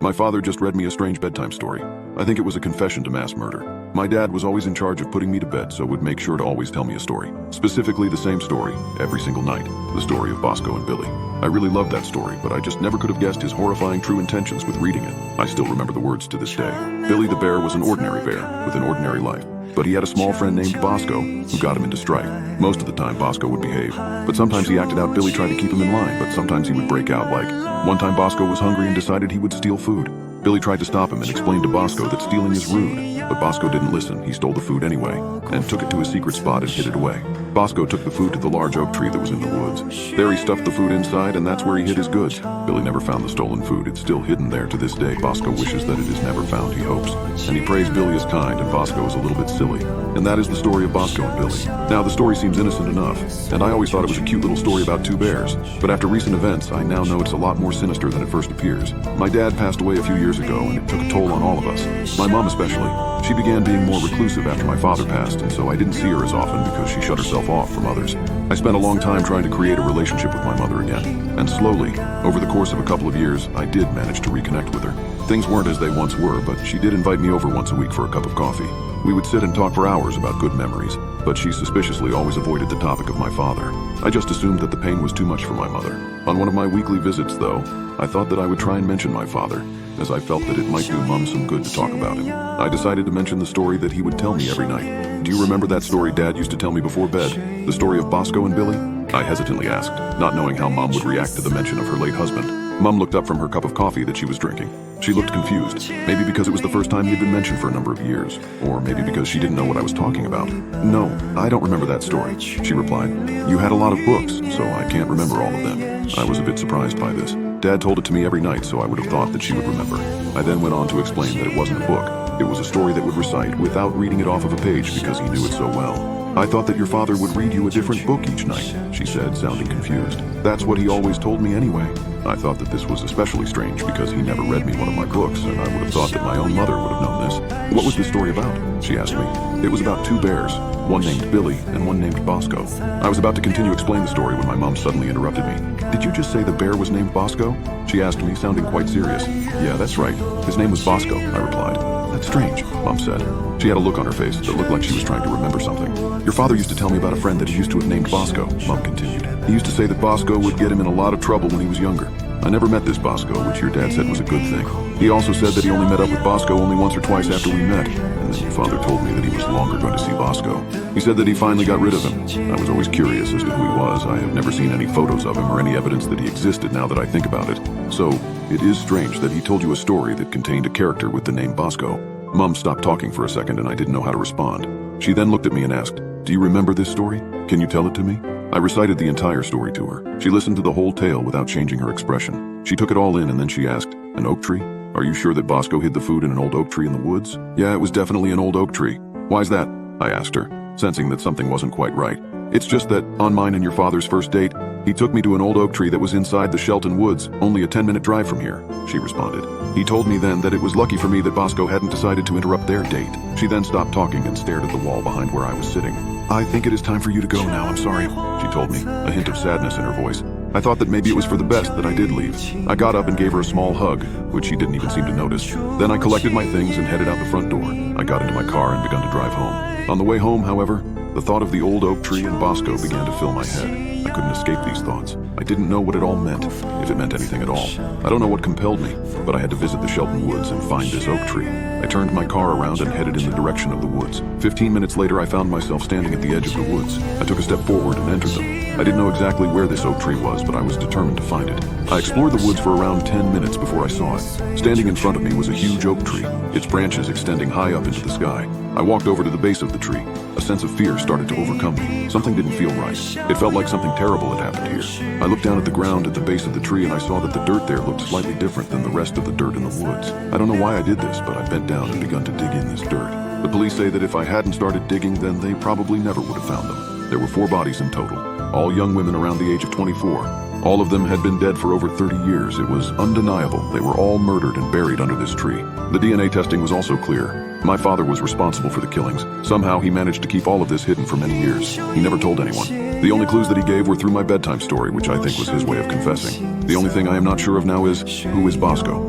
My father just read me a strange bedtime story. I think it was a confession to mass murder. My dad was always in charge of putting me to bed, so would make sure to always tell me a story. Specifically the same story, every single night. The story of Bosco and Billy. I really loved that story, but I just never could have guessed his horrifying true intentions with reading it. I still remember the words to this day. Billy the bear was an ordinary bear, with an ordinary life. But he had a small friend named Bosco, who got him into strife. Most of the time, Bosco would behave. But sometimes he acted out. Billy tried to keep him in line, but sometimes he would break out. Like, one time Bosco was hungry and decided he would steal food. Billy tried to stop him and explained to Bosco that stealing is rude. But Bosco didn't listen. He stole the food anyway, and took it to a secret spot and hid it away. Bosco took the food to the large oak tree that was in the woods. There he stuffed the food inside, and that's where he hid his goods. Billy never found the stolen food. It's still hidden there to this day. Bosco wishes that it is never found, he hopes. And he prays Billy is kind, and Bosco is a little bit silly. And that is the story of Bosco and Billy. Now, the story seems innocent enough, and I always thought it was a cute little story about two bears. But after recent events, I now know it's a lot more sinister than it first appears. My dad passed away a few years ago, and it took a toll on all of us. My mom especially. She began being more reclusive after my father passed, and so I didn't see her as often because she shut herself off from others. I spent a long time trying to create a relationship with my mother again. And slowly, over the course of a couple of years, I did manage to reconnect with her. Things weren't as they once were, but she did invite me over once a week for a cup of coffee. We would sit and talk for hours about good memories, but she suspiciously always avoided the topic of my father. I just assumed that the pain was too much for my mother. On one of my weekly visits, though, I thought that I would try and mention my father, as I felt that it might do Mum some good to talk about him. I decided to mention the story that he would tell me every night. Do you remember that story Dad used to tell me before bed? The story of Bosco and Billy? I hesitantly asked, not knowing how Mum would react to the mention of her late husband. Mum looked up from her cup of coffee that she was drinking. She looked confused, maybe because it was the first time he had been mentioned for a number of years, or maybe because she didn't know what I was talking about. No, I don't remember that story, she replied. You had a lot of books, so I can't remember all of them. I was a bit surprised by this. Dad told it to me every night, so I would have thought that she would remember. I then went on to explain that it wasn't a book. It was a story that would recite without reading it off of a page because he knew it so well. I thought that your father would read you a different book each night, she said, sounding confused. That's what he always told me anyway. I thought that this was especially strange because he never read me one of my books, and I would have thought that my own mother would have known this. What was this story about? She asked me. It was about two bears, one named Billy and one named Bosco. I was about to continue to explain the story when my mom suddenly interrupted me. Did you just say the bear was named Bosco? She asked me, sounding quite serious. Yeah, that's right. His name was Bosco, I replied. That's strange, Mom said. She had a look on her face that looked like she was trying to remember something. Your father used to tell me about a friend that he used to have named Bosco, Mom continued. He used to say that Bosco would get him in a lot of trouble when he was younger. I never met this Bosco, which your dad said was a good thing. He also said that he only met up with Bosco only once or twice after we met, and then your father told me that he was longer going to see Bosco. He said that he finally got rid of him. I was always curious as to who he was. I have never seen any photos of him or any evidence that he existed now that I think about it. So, it is strange that he told you a story that contained a character with the name Bosco. Mom stopped talking for a second and I didn't know how to respond. She then looked at me and asked, Do you remember this story? Can you tell it to me? I recited the entire story to her. She listened to the whole tale without changing her expression. She took it all in and then she asked, An oak tree? Are you sure that Bosco hid the food in an old oak tree in the woods? Yeah, it was definitely an old oak tree. Why's that? I asked her, sensing that something wasn't quite right. It's just that, on mine and your father's first date, he took me to an old oak tree that was inside the Shelton Woods, only a 10-minute drive from here, she responded. He told me then that it was lucky for me that Bosco hadn't decided to interrupt their date. She then stopped talking and stared at the wall behind where I was sitting. I think it is time for you to go now, I'm sorry, she told me, a hint of sadness in her voice. I thought that maybe it was for the best that I did leave. I got up and gave her a small hug, which she didn't even seem to notice. Then I collected my things and headed out the front door. I got into my car and begun to drive home. On the way home, however, the thought of the old oak tree and Bosco began to fill my head. I couldn't escape these thoughts. I didn't know what it all meant, if it meant anything at all. I don't know what compelled me, but I had to visit the Shelton Woods and find this oak tree. I turned my car around and headed in the direction of the woods. 15 minutes later, I found myself standing at the edge of the woods. I took a step forward and entered them. I didn't know exactly where this oak tree was, but I was determined to find it. I explored the woods for around 10 minutes before I saw it. Standing in front of me was a huge oak tree, its branches extending high up into the sky. I walked over to the base of the tree. A sense of fear started to overcome me. Something didn't feel right. It felt like something terrible had happened here. I looked down at the ground at the base of the tree and I saw that the dirt there looked slightly different than the rest of the dirt in the woods. I don't know why I did this, but I bent down and begun to dig in this dirt. The police say that if I hadn't started digging, then they probably never would have found them. There were 4 bodies in total, all young women around the age of 24. All of them had been dead for over 30 years. It was undeniable. They were all murdered and buried under this tree. The DNA testing was also clear. My father was responsible for the killings. Somehow he managed to keep all of this hidden for many years. He never told anyone. The only clues that he gave were through my bedtime story, which I think was his way of confessing. The only thing I am not sure of now is, who is Bosco?